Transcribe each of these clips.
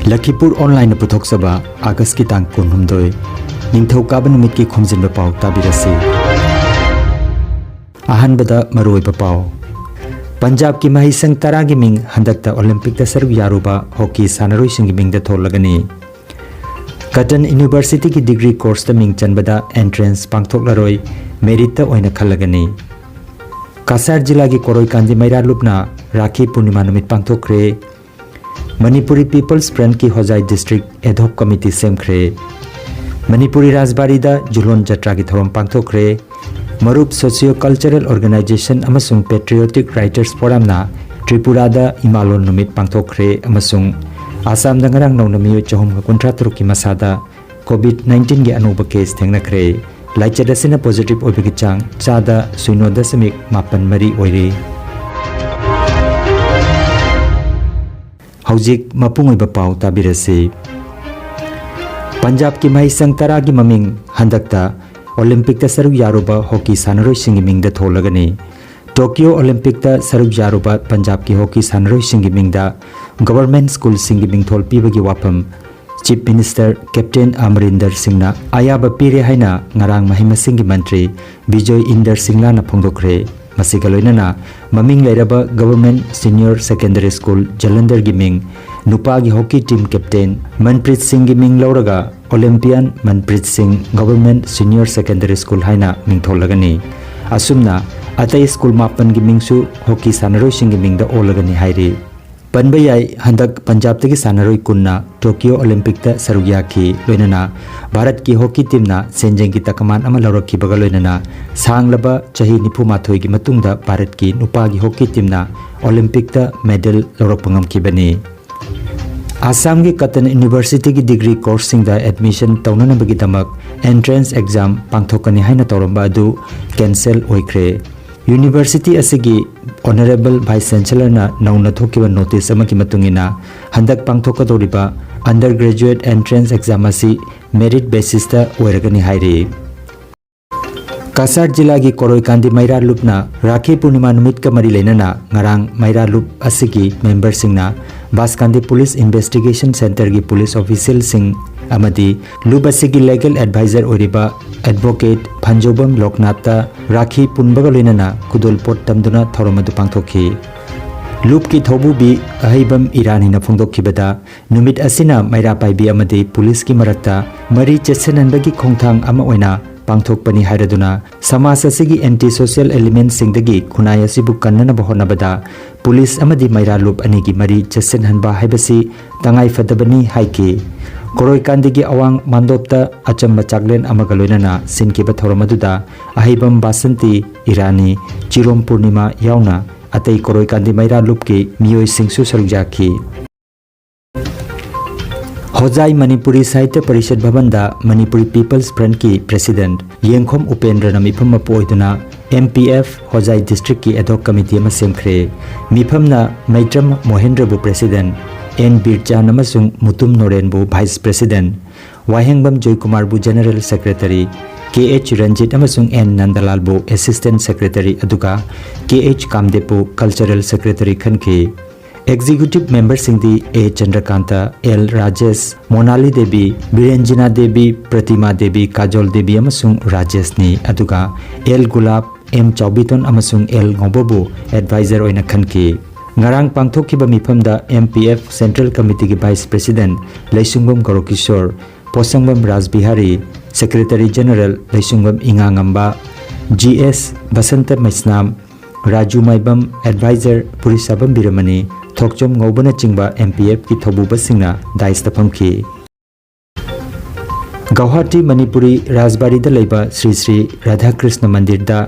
Lakhipuronline पुथोक्सबा August की तांग कुनहुमदोय निंगथौकाबा नुमित की खोमजिनबा पाव ताबिरसी अहनबदा मरोयबा पाव पंजाब की महिसंग तरागी मिंग हंदकता ओलंपिक दा सरुक यारुबा हॉकी सानरोइसिंग मिंग दा थोलगनी कटन यूनिवर्सिटी की डिग्री कोर्स दा मिंग चनबदा एंट्रेंस पांगथोकलारोय मेरिट दा ओइना खलगनी कासार जिला की कोरोई कांदी मैरा लुपना राखी पूर्णिमा नुमित पांगथोकरे मणिपुरी पीपल्स फ्रंट की होजाई डिस्ट्रिक्ट एडहॉक कमिटी सेमख्रे मणिपुरी राजबारी दा जुलोन जत्रा की थोरम पांगथोकरे मरुप सोशियो कल्चरल ऑर्गेनाइजेशन अमसुंग पेट्रियोटिक राइटर्स फोरम ना त्रिपुरा दा इमालोन नुमित पांगथोकरे अमसुंग आसाम दा ngarang नौना मियो चहुम कुंट्रा तरुक की मसादा कोविड-19 के अनोबा केस थेंगनख्रे लाइचर असिना पॉजिटिव ओइबगी चांग चादा 0.8 ओइरे हौजिक मपुंगोइबा पाव ताबिरसे पंजाब की महिसंग तरा की ममिंग हंदकता ओलंपिक दा सरुक यारुबा हॉकी सानरोइसिंग मिंग दा थोलगनी टोक्यो ओलंपिक दा सरुक यारुबा पंजाब की हॉकी सानरोइसिंग मिंग दा गवर्नमेंट स्कूल सिंग मिंग थोल पीबगी वाफम चीफ मिनिस्टर कैप्टन अमरिंदर सिंहना आयाबा पीरे हाइना ngarang महिमसिंग मंत्री विजय इंदर सिंहला ना फोंदोखरे मसिगा लोइनना ममिंग लेरबा government senior secondary school Jalandhar की मिंग नुपा की hockey team captain Manpreet Singh की मिंग लौरगा Olympian Manpreet Singh government senior secondary school हाइना मिंग थोलगनी असुमना अतई स्कूल मापन की मिंगसु हॉकी सानरोइसिंग की मिंग दा ओलगनी हाइरी पनबयाई हंदक पंजाब तकी सानरोइ कुन्ना टोक्यो ओलंपिक दा सरुक याखी लोइनना भारत की हॉकी टीम ना सेंजेंग की तकमान अमा लौरखिबगा लोइनना सांगलबा चही 94 की मतुंगदा भारत की नुपा की हॉकी टीम ना ओलंपिक दा मेडल लौरखपंगमखिबनी आसाम की कटन यूनिवर्सिटी की डिग्री कोर्स सिंग दा एडमिशन तौननबगी दमक एंट्रेंस एग्जाम पांगथोकनी हाइना तौरंबा अदु कैंसल ओइख्रे यूनिवर्सिटी असिगी ऑनरेबल वाइस चांसलर ना नौना थोकिबा नोटिस अमकी मतुंगिना हंदक पांगथोकदोरिबा अंडर ग्रेजुएट एंट्रेंस एग्जाम असि मेरिट बेसिस ता ओइरगनी हाइरी कासार जिला की कोरोई कांदी मैरा लुपना राखी पूर्णिमा नुमित का मरी लेनना ngarang मैरा लुप असिगी मेंबर सिंगना बासकांदी पुलिस इन्वेस्टिगेशन सेंटर की पुलिस ऑफिशियल सिंग अमदी लुप असिगी लीगल एडवाइजर ओरिबा एडवोकेट फंजोबम लोकनाथ राखी पुनबगा लेनना कुदुल पोट तमदुना थौरमदु पांगथोखी लुप की थौबुबी अहैबम ईरानी ना फोंदोखिबदा नुमित असिना मैरा पाइबी अमदी पुलिस की मरक्ता मरी चेसननबगी खोंथांग अमा ओइना पांगथोकपनी हाइरदुना समाज असिगी एंटी सोशल एलिमेंट सिंगदगी खुनाय असिबु कन्ननबा होनबदा पुलिस अमदी मैरा लुप अनी की मरी चेसनहनबा हाइबसी तंगाई फदबनी हाइकी कोरोई कांदी अवांग मांदोपता अचंबा चाकलेन अमगा लोइनना सिनकिबा थौरमदुदा अहैबम बासंती ईरानी चिरोम पूर्णिमा यावना अतई कोरोई कांदी मैरा लुप की मियोई सिंगसु सरुजाखी होजाई मणिपुरी साहित्य परिषद भवन दा मणिपुरी पीपल्स फ्रंट की प्रेसिडेंट येंखोम उपेंद्र ना मिफम पोइदुना MPF होजाई डिस्ट्रिक्ट की एडहॉक कमिटी में सेमख्रे मिफमना मैत्रम मोहेंद्रबु प्रेसिडेंट एन बिरचान अमसुंग मुतुम नोरेनबु वाइस प्रेसिडेंट वाहेंगबम जयकुमारबु जनरल सेक्रेटरी KH रंजित अमसुंग N नंदलालबु असिस्टेंट सेक्रेटरी अदुगा KH कामदेपु कल्चरल सेक्रेटरी खनखे एग्जीक्यूटिव मेंबर सिंधी A चंद्रकांता L राजेश मोनाली देवी बीरेंजना देवी प्रतिमा देवी काजोल देवी अमसुंग राजेशनी अदुगा L गुलाब M चौबितोन अमसुंग L ngobbu एडवाइजर ओइना खनकी ngarang पांगथोखिबा मिफमदा MPF सेंट्रल कमिटी की vice president Laisungbam Gourkishore Posangbam Rajbihari secretary general Laisungbam Ingangamba GS Basant Maisnam Raju Maibam adviser Purisabam Birmani Thokchom ngobana chingba MPF की थौबुबा सिंगना दाइस्ता फमखी गुवाहाटी मणिपुरी राजबारी दा लेबा श्री श्री राधा कृष्ण मंदिर दा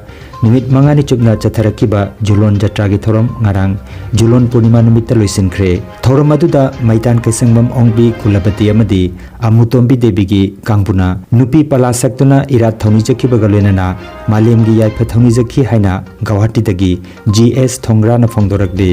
निमित मंगानी चुपना चथरकिबा जुलोन जत्रा की थोरम ngarang जुलोन पूर्णिमा निमित्त लोइसिनख्रे थोरम अदुदा मैतान कैसंगबम ओंगबी कुलपति अमदी अमुतोंबी देवी की कांगपुना नुपी पलासक्तुना इरात थौनी जखिबगा लोइनना मालेमगी याइफा थौनी जखि हाइना गुवाहाटी दगी GS थोंग्रा ना फोंदोरकदे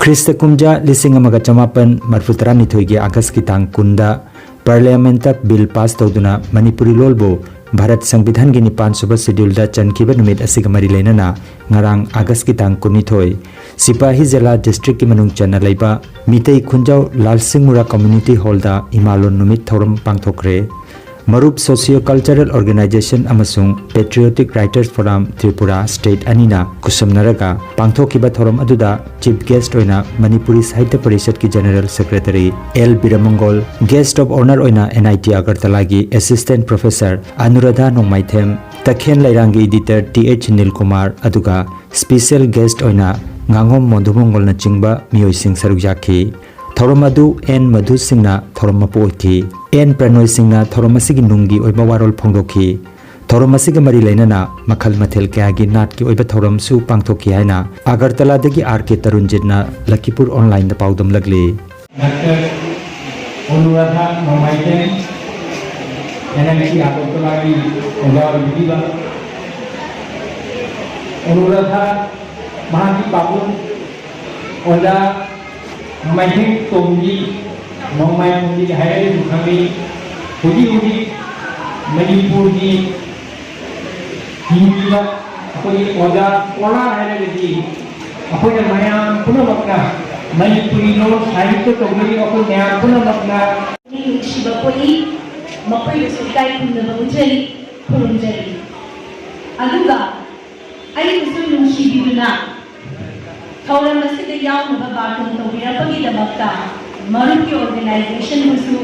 ख्रिस्त कुमजा लिसिंग अमगा चमापन मरफुतरा निथोइगे अगस्त की तांग कुंदा पार्लियामेंट बिल पास तौदुना मणिपुरी लोलबो भारत संविधान की 5 शेड्यूल चनखिबा नुमित असिगा मरी लेना ngarang अगस्त की तांग कुनिथोइ सिपाही जिला डिस्ट्रिक्ट की मनुंग चन्ना लेबा मितई खुंजाव लालसिंगमुरा कम्युनिटी हॉल दा इमालोन नुमित थौरम पांगथोक्रे मरुप सोशियो कल्चरल ऑर्गेनाइजेशन अमसुंग patriotic writers forum Tripura state अनिना कुसमनरगा पांगथोकिबा थौरम अदुदा चीफ गेस्ट ओइना मणिपुरी साहित्य परिषद की general secretary L Birmangol guest of honour ओइना एनआईटी अगरतला की असिस्टेंट प्रोफेसर अनुराधा नोंगमाइथेम तखेन लैरांगी एडिटर टीएच नीलकुमार अदुगा स्पेशल गेस्ट ओइना nganghom mondhumongol na chingba miyoi sing saruk yakhi thauram adu en madhu singna thauram mapo ki en pranoi singna thauram asigi nungi oiba warol phongdokhi thauram asigi mari lainana makhal mathel kya gi nat ki oiba thauram su pangthoki haina agartala dagi rk tarunjit na lakipur online da paudam lagli Dr. Anuradha Nongmaithem NMC Agartala की ओगार बिदिबा অনুরাধা महाजी बाबू ओला माइथिं तोंगी नोंमाय मुंगी हाय दुखामी हुदी हुदी मणिपुर की हिंदीला अखोई ओला ओला हाय लेदी अखोई माया पुनमकना मणिपुरी लो साहित्य तोंगी अखोई माया पुनमकना नि शिवपोली मखोई सुकाई पुनबुजरी पुरुंजरी अदुगा आई मुसु नुशिबिना थौरम असिदा यावनबा बातुम तौबिरपगिदमक्ता मरुप की ऑर्गेनाइजेशन मुसु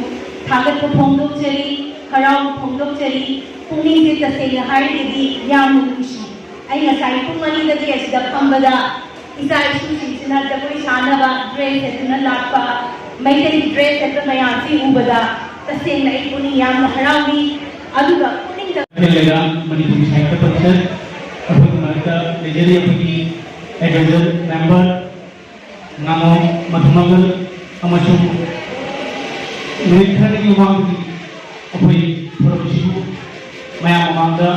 थागत फोंदोकचरी हराव फोंदोकचरी पुंगनी जे तसेंग हाइरेदी यामु नुशी आई नसाई पुंगनी दगे असिदा फंबदा इसा इशु सिंचना जकोई सानबा ड्रेस एतुना लापा मैतेरी ड्रेस एत मयासी उबदा तसेंग आई पुनी याम हरावी अदुगा पुनिंग द लेगा मणिपुरी साहित्य परिषद अखोई मारता लेजरी अपनी एडवाइजर मेंबर नामो मधुमंगल अमसुंग निरीक्षण की वांगी अखोई प्रोफेसर माया मांगदा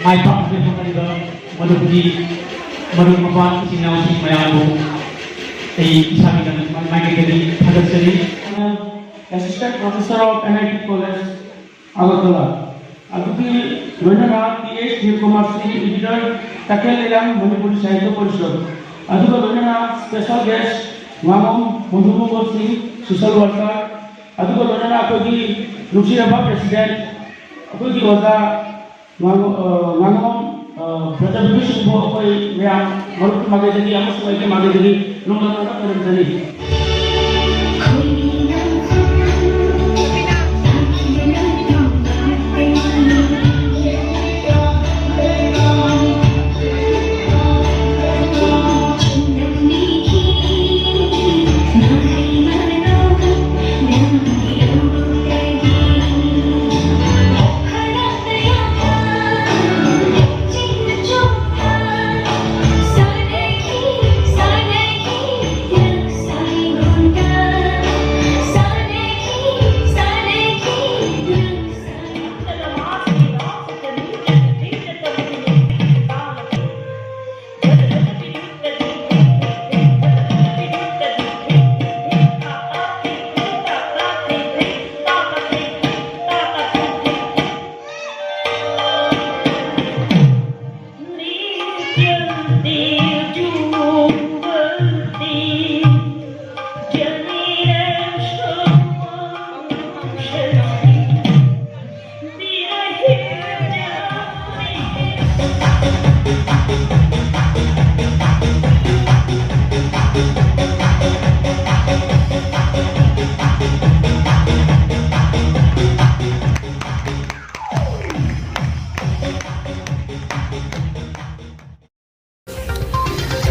माय पापे फकरिबा मधुकी मरु मपान सिनावसी मायाबो ए इसामी दन माइकेली थगसरी assistant professor of NIT college Agartala अदुकी लोनारा टीएच नीलकुमार सिंह एडिटर तकेलेराम मणिपुरी साहित्य परिषद अदुगा लोनारा स्पेशल गेस्ट वामम मधुमंगल सिंह सोशल वर्कर अदुगा लोनारा अकोगी लुसियाबा प्रेसिडेंट अकोगी ओजा वामम प्रजापिता सुबो अकोई मैम मरुप मागेदगी अमसुमाई के मागेदगी लोनारा करजनी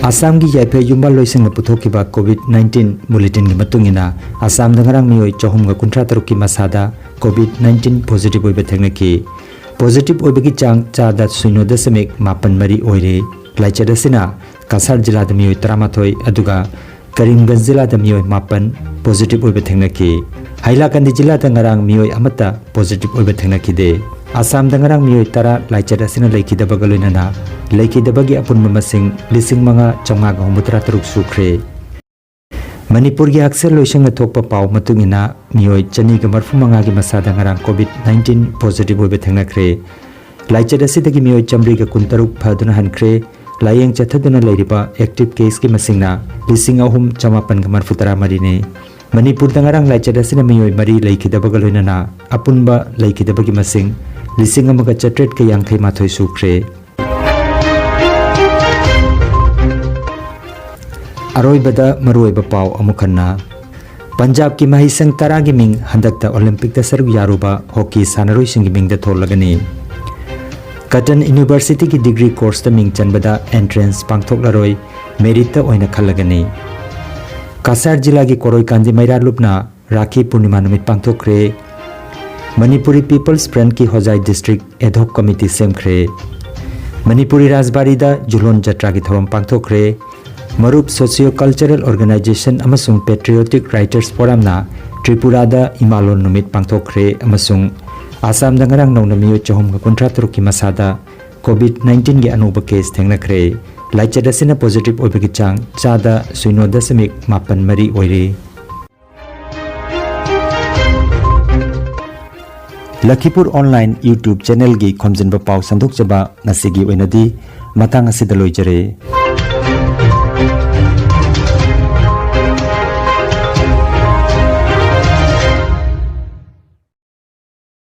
असम की याइफे युम्बा लोइसिंग पुथोकिबा कोविड-19 बुलेटिन की मतुंगिना असम दंगरांग मियोय 453 की मसादा कोविड-19 पॉजिटिव ओइबे थेंगनकी पॉजिटिव ओइबेगी चांग चादा 0.8 ओइरे लाइचरसिना कासार जिला द मियोय 13 अदुगा करीमगंज जिला द मियोय 9 पॉजिटिव ओइबे थेंगनकी हाइलाकंदी जिला दंगरांग मियोय अमता पॉजिटिव ओइबे थेंगनकीदे असम दंगरांग मियोय 10 लाइचरसिना लेखिदबगा लोइनना लेखिदबगी अपुनबा मसिंग 5,993 सुख्रे। Manipur gi aksel loisang thokpa paw matungina mioi chani ga marfu manga gi masada ngarang COVID-19 positive oibe thengnakre laichad asidagi mioi chamri ga kuntaruk phaduna hankre layeng chathaduna leiriba active case gi masingna lising ahum chamapan ga marfu tara marine Manipur dangarang laichad asina mioi mari laikhidabaga loinana apunba laikhidabagi masing lising amaga chatret ka yangthai mathoi sukre Aroibada maroiba paw amukhanna Punjab ki mahisang tara gi ming handakta Olympic ta saruk yaruba hockey sanaroi singi ming da tholagani Cotton University ki degree course ta ming chanbada entrance pangthok laroi merit ta oina khalagani Kasar jila gi koroi kanji maira lupna Lakhipuronline numit pangthokre Manipuri People's Front ki Hojai District ad hoc committee semkhre Manipuri Rajbari da Julon Jatra ki thorom pangthokre Marup Socio-Cultural Organization amasung Patriotic Writers Forum na Tripura da Imalon numit pangthokre amasung Assam da ngarang nong namiyo chahum ga kontratruk ki masada COVID-19 gi anuba case thengnakre laichada sina positive oibagi chang chada 0.8 mari oire Lakhipuronline YouTube channel gi Khomjinba Pao sandok jaba ngasigi oinadi matang asida loijare